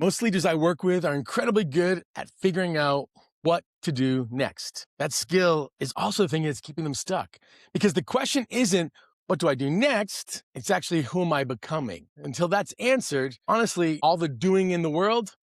Most leaders I work with are incredibly good at figuring out what to do next. That skill is also the thing that's keeping them stuck, because the question isn't, what do I do next? It's actually, who am I becoming? Until that's answered, honestly, all the doing in the world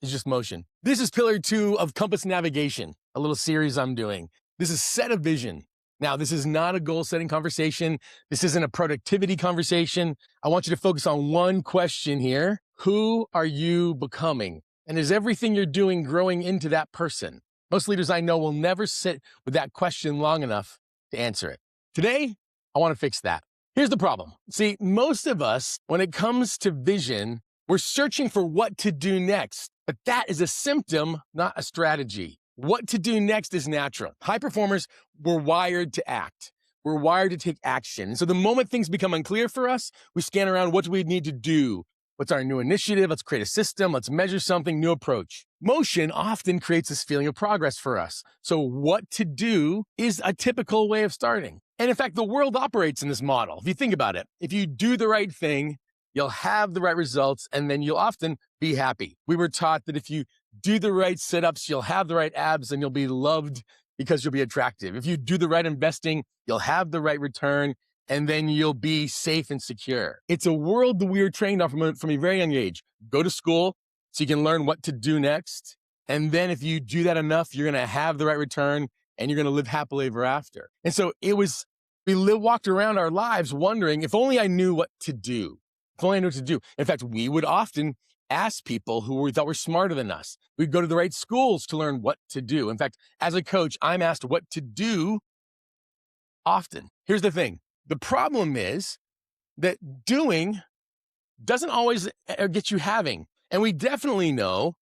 is just motion. This is pillar 2 of Compass Navigation, a little series I'm doing. This is set a vision. Now, this is not a goal-setting conversation. This isn't a productivity conversation. I want you to focus on one question here. Who are you becoming? And is everything you're doing growing into that person? Most leaders I know will never sit with that question long enough to answer it. Today, I want to fix that. Here's the problem. See, most of us, when it comes to vision, we're searching for what to do next, but that is a symptom, not a strategy. What to do next is natural. High performers, we're wired to act. We're wired to take action. So the moment things become unclear for us, we scan around, what do we need to do? What's our new initiative? Let's create a system. Let's measure something, new approach. Motion often creates this feeling of progress for us. So what to do is a typical way of starting. And in fact, the world operates in this model. If you think about it, if you do the right thing, you'll have the right results, and then you'll often be happy. We were taught that if you do the right sit-ups, you'll have the right abs, and you'll be loved because you'll be attractive. If you do the right investing, you'll have the right return, and then you'll be safe and secure. It's a world that we were trained on from a very young age. Go to school so you can learn what to do next. And then if you do that enough, you're going to have the right return, and you're going to live happily ever after. And so we walked around our lives wondering, if only I knew what to do. If only I knew what to do. In fact, we would often ask people who we thought were smarter than us. We'd go to the right schools to learn what to do. In fact, as a coach, I'm asked what to do often. Here's the thing. The problem is that doing doesn't always get you having. And we definitely know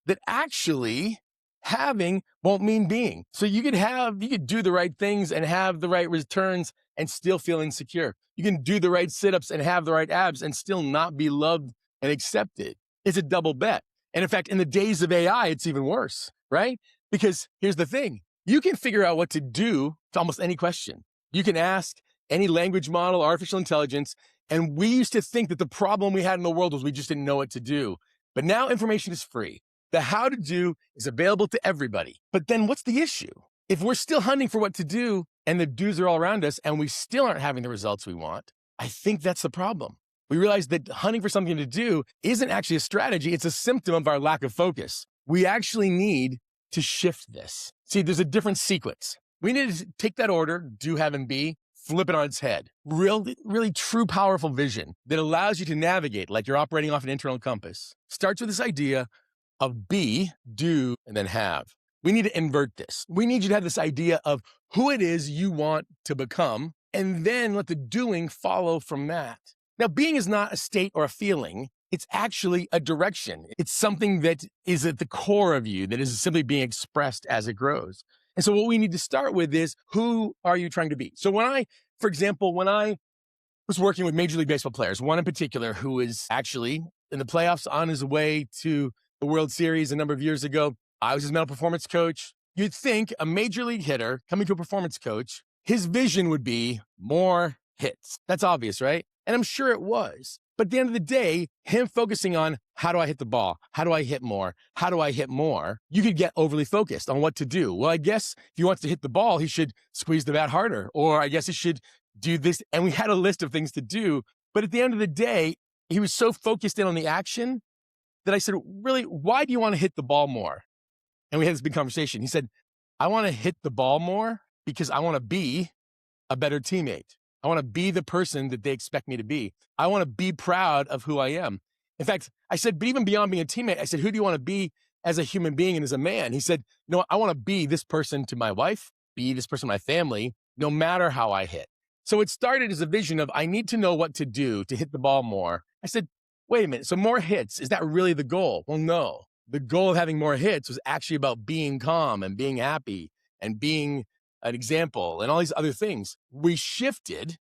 that actually having won't mean being. So you could do the right things and have the right returns and still feel insecure. You can do the right sit-ups and have the right abs and still not be loved and accepted. It's a double bet. And in fact, in the days of AI, it's even worse, right? Because here's the thing. You can figure out what to do to almost any question. You can ask any language model, artificial intelligence, and we used to think that the problem we had in the world was we just didn't know what to do. But now information is free. The how to do is available to everybody. But then what's the issue? If we're still hunting for what to do and the do's are all around us and we still aren't having the results we want, I think that's the problem. We realize that hunting for something to do isn't actually a strategy. It's a symptom of our lack of focus. We actually need to shift this. See, there's a different sequence. We need to take that order, do, have, and be, flip it on its head. Really true, powerful vision that allows you to navigate like you're operating off an internal compass. Starts with this idea of be, do, and then have. We need to invert this. We need you to have this idea of who it is you want to become, and then let the doing follow from that. Now, being is not a state or a feeling. It's actually a direction. It's something that is at the core of you, that is simply being expressed as it grows. And so what we need to start with is, who are you trying to be? So for example, when I was working with Major League Baseball players, one in particular who is actually in the playoffs on his way to the World Series a number of years ago, I was his mental performance coach. You'd think a major league hitter coming to a performance coach, his vision would be more hits. That's obvious, right? And I'm sure it was. But at the end of the day, him focusing on, how do I hit the ball? How do I hit more? How do I hit more? You could get overly focused on what to do. Well, I guess if he wants to hit the ball, he should squeeze the bat harder. Or I guess he should do this. And we had a list of things to do. But at the end of the day, he was so focused in on the action that I said, really, why do you want to hit the ball more? And we had this big conversation. He said, I want to hit the ball more because I want to be a better teammate. I want to be the person that they expect me to be. I want to be proud of who I am. In fact, I said, but even beyond being a teammate, I said, who do you want to be as a human being and as a man? He said, I want to be this person to my wife, be this person to my family, no matter how I hit. So it started as a vision of, I need to know what to do to hit the ball more. I said, wait a minute, so more hits, is that really the goal? Well, no. The goal of having more hits was actually about being calm and being happy and being an example and all these other things. We shifted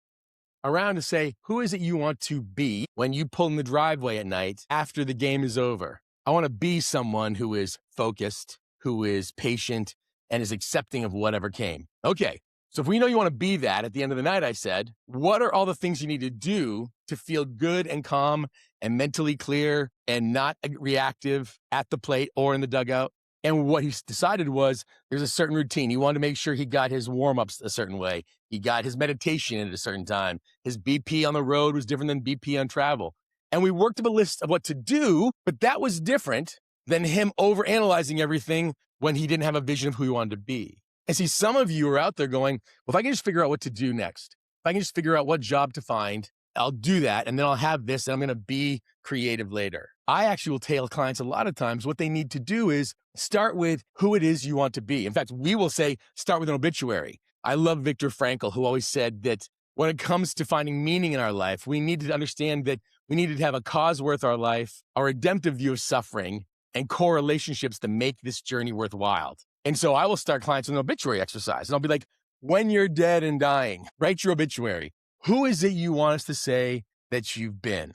around to say, who is it you want to be when you pull in the driveway at night after the game is over? I want to be someone who is focused, who is patient, and is accepting of whatever came. Okay, so if we know you want to be that at the end of the night, I said, what are all the things you need to do to feel good and calm and mentally clear and not reactive at the plate or in the dugout. And what he decided was there's a certain routine. He wanted to make sure he got his warm-ups a certain way. He got his meditation at a certain time. His BP on the road was different than BP on travel. And we worked up a list of what to do, but that was different than him overanalyzing everything when he didn't have a vision of who he wanted to be. And see, some of you are out there going, well, if I can just figure out what to do next, if I can just figure out what job to find, I'll do that. And then I'll have this and I'm going to be creative later. I actually will tell clients a lot of times what they need to do is start with who it is you want to be. In fact, we will say, start with an obituary. I love Viktor Frankl, who always said that when it comes to finding meaning in our life, we need to understand that we need to have a cause worth our life, a redemptive view of suffering, and core relationships to make this journey worthwhile. And so I will start clients with an obituary exercise. And I'll be like, when you're dead and dying, write your obituary. Who is it you want us to say that you've been,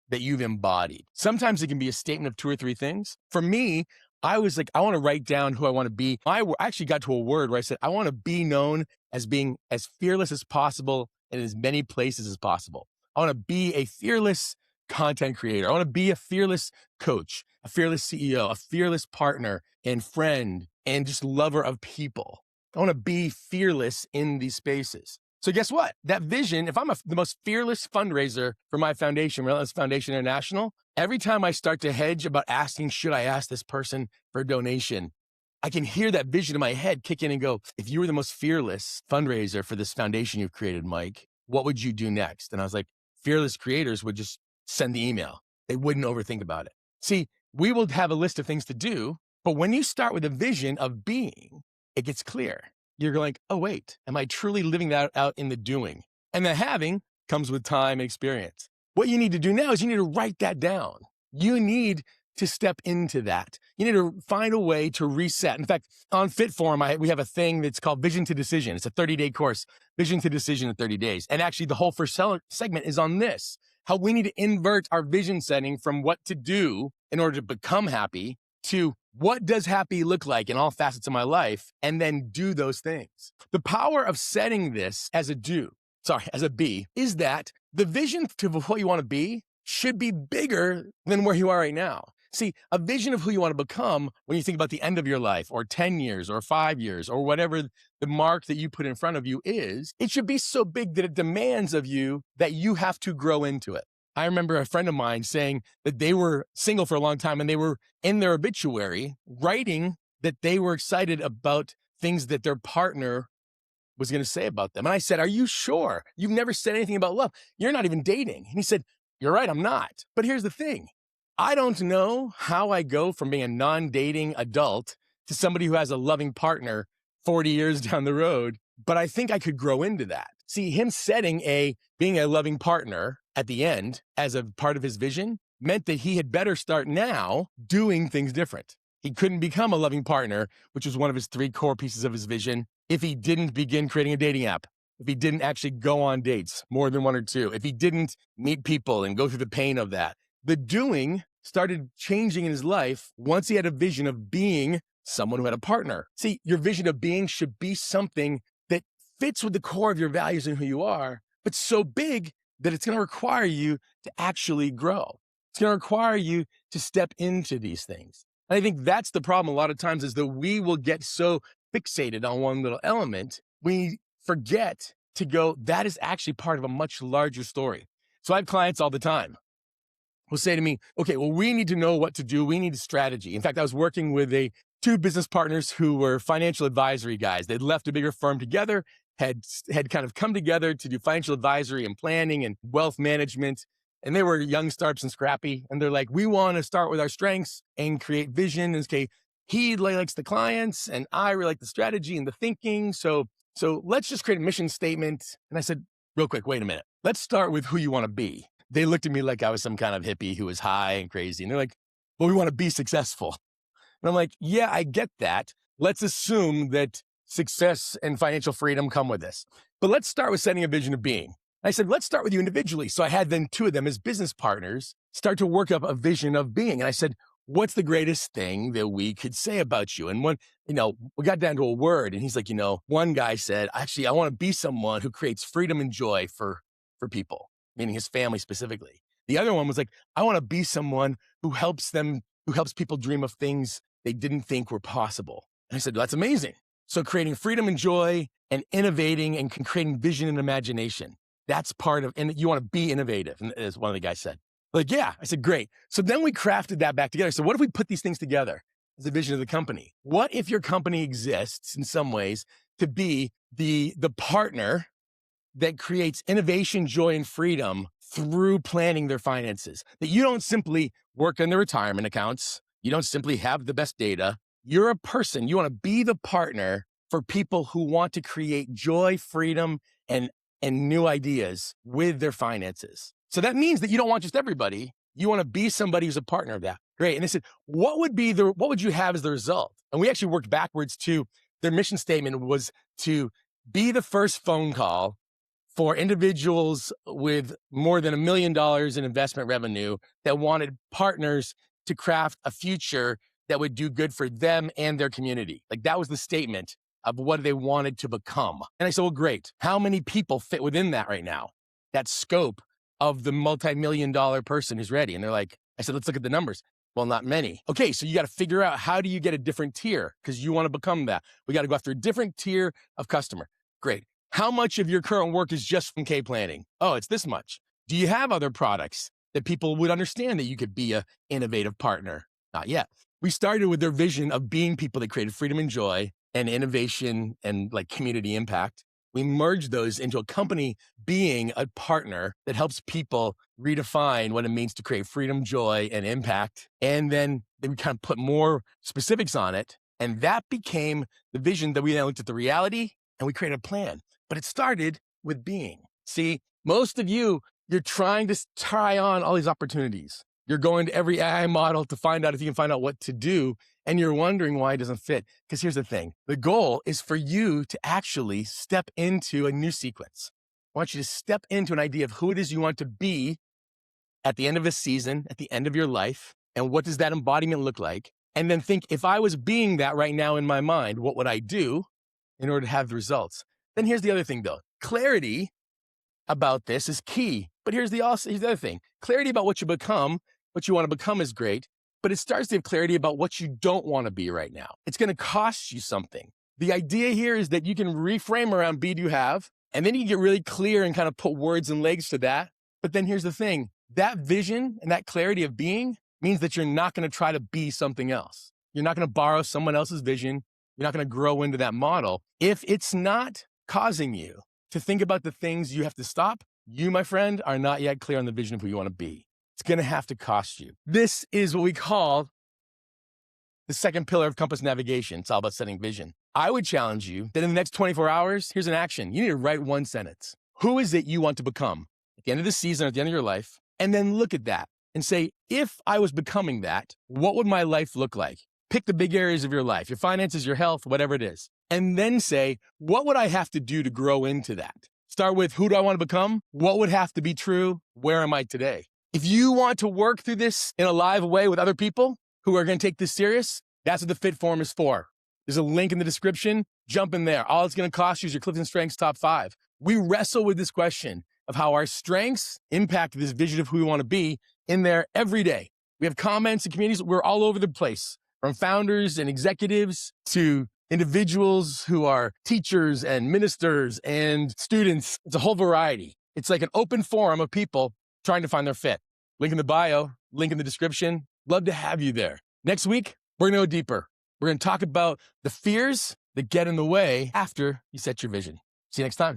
that you've embodied? Sometimes it can be a statement of 2 or 3 things. For me, I was like, I want to write down who I want to be. I actually got to a word where I said, I want to be known as being as fearless as possible in as many places as possible. I want to be a fearless content creator. I want to be a fearless coach, a fearless CEO, a fearless partner and friend, and just lover of people. I want to be fearless in these spaces. So guess what? That vision, if I'm the most fearless fundraiser for my foundation, Relentless Foundation International, every time I start to hedge about asking, should I ask this person for a donation, I can hear that vision in my head kick in and go, if you were the most fearless fundraiser for this foundation you've created, Mike, what would you do next? And I was like, fearless creators would just send the email. They wouldn't overthink about it. See, we will have a list of things to do, but when you start with a vision of being, it gets clear. You're like, oh, wait, am I truly living that out in the doing? And the having comes with time and experience. What you need to do now is you need to write that down. You need to step into that. You need to find a way to reset. In fact, on Fitform, we have a thing that's called Vision to Decision. It's a 30-day course, Vision to Decision in 30 days. And actually, the whole first segment is on this, how we need to invert our vision setting from what to do in order to become happy to what does happy look like in all facets of my life, and then do those things. The power of setting this as a be, is that the vision to what you want to be should be bigger than where you are right now. See, a vision of who you want to become when you think about the end of your life, or 10 years, or 5 years, or whatever the mark that you put in front of you is, it should be so big that it demands of you that you have to grow into it. I remember a friend of mine saying that they were single for a long time and they were in their obituary writing that they were excited about things that their partner was going to say about them. And I said, are you sure? You've never said anything about love. You're not even dating. And he said, you're right, I'm not. But here's the thing. I don't know how I go from being a non-dating adult to somebody who has a loving partner 40 years down the road, but I think I could grow into that. See, him setting being a loving partner at the end as a part of his vision meant that he had better start now doing things different. He couldn't become a loving partner, which was one of his 3 core pieces of his vision, if he didn't begin creating a dating app, if he didn't actually go on dates, more than 1 or 2, if he didn't meet people and go through the pain of that. The doing started changing in his life once he had a vision of being someone who had a partner. See, your vision of being should be something that fits with the core of your values and who you are, but so big that it's going to require you to actually grow. It's going to require you to step into these things. And I think that's the problem a lot of times, is that we will get so fixated on one little element, we forget to go, that is actually part of a much larger story. So I have clients all the time who say to me, okay, well, we need to know what to do. We need a strategy. In fact, I was working with 2 business partners who were financial advisory guys. They'd left a bigger firm together, had kind of come together to do financial advisory and planning and wealth management. And they were young startups and scrappy. And they're like, we want to start with our strengths and create vision. And okay, he likes the clients and I really like the strategy and the thinking. So let's just create a mission statement. And I said, real quick, wait a minute. Let's start with who you want to be. They looked at me like I was some kind of hippie who was high and crazy. And they're like, well, we want to be successful. And I'm like, yeah, I get that. Let's assume that success and financial freedom come with this. But let's start with setting a vision of being. I said, let's start with you individually. So I had then 2 of them as business partners start to work up a vision of being. And I said, what's the greatest thing that we could say about you? And we got down to a word. And he's like, one guy said, actually, I want to be someone who creates freedom and joy for people, meaning his family specifically. The other one was like, I want to be someone who helps people dream of things they didn't think were possible. And I said, well, that's amazing. So creating freedom and joy and innovating and creating vision and imagination. That's part of, and you want to be innovative, as one of the guys said. Like, yeah. I said, great. So then we crafted that back together. So what if we put these things together as a vision of the company? What if your company exists in some ways to be the partner that creates innovation, joy, and freedom through planning their finances? That you don't simply work on their retirement accounts. You don't simply have the best data. You're a person. You want to be the partner for people who want to create joy, freedom, and new ideas with their finances. So that means that you don't want just everybody. You want to be somebody who's a partner of that. Great. And they said, what would you have as the result? And we actually worked backwards to their mission statement was to be the first phone call for individuals with more than $1 million in investment revenue that wanted partners to craft a future that would do good for them and their community. Like that was the statement of what they wanted to become. And I said, well, great. How many people fit within that right now? That scope of the multi-million-dollar person who's ready. And they're like, I said, let's look at the numbers. Well, not many. Okay, so you got to figure out how do you get a different tier because you want to become that. We got to go after a different tier of customer. Great. How much of your current work is just from K-planning? Oh, it's this much. Do you have other products that people would understand that you could be an innovative partner? Not yet. We started with their vision of being people that created freedom and joy and innovation and like community impact. We merged those into a company being a partner that helps people redefine what it means to create freedom, joy, and impact. And then we kind of put more specifics on it. And that became the vision that we then looked at the reality and we created a plan. But it started with being. See, most of you're trying to try on all these opportunities. You're going to every AI model to find out if you can find out what to do. And you're wondering why it doesn't fit. Because here's the thing. The goal is for you to actually step into a new sequence. I want you to step into an idea of who it is you want to be at the end of a season, at the end of your life. And what does that embodiment look like? And then think, if I was being that right now in my mind, what would I do in order to have the results? Then here's the other thing though. Clarity about this is key. But here's the other thing. Clarity about what you want to become is great. But it starts to have clarity about what you don't want to be right now. It's going to cost you something. The idea here is that you can reframe around be, do, have, and then you can get really clear and kind of put words and legs to that. But then here's the thing. That vision and that clarity of being means that you're not going to try to be something else. You're not going to borrow someone else's vision. You're not going to grow into that model. If it's not causing you to think about the things you have to stop, you, my friend, are not yet clear on the vision of who you want to be. It's going to have to cost you. This is what we call the second pillar of compass navigation. It's all about setting vision. I would challenge you that in the next 24 hours, here's an action. You need to write one sentence. Who is it you want to become at the end of the season, or at the end of your life? And then look at that and say, if I was becoming that, what would my life look like? Pick the big areas of your life, your finances, your health, whatever it is. And then say, what would I have to do to grow into that? Start with, who do I want to become? What would have to be true? Where am I today? If you want to work through this in a live way with other people who are going to take this serious, that's what the Fit Forum is for. There's a link in the description. Jump in there. All it's going to cost you is your Clifton Strengths Top 5. We wrestle with this question of how our strengths impact this vision of who we want to be in there every day. We have comments and communities. We're all over the place, from founders and executives to individuals who are teachers and ministers and students. It's a whole variety. It's like an open forum of people trying to find their fit. Link in the bio, link in the description. Love to have you there. Next week, we're going to go deeper. We're going to talk about the fears that get in the way after you set your vision. See you next time.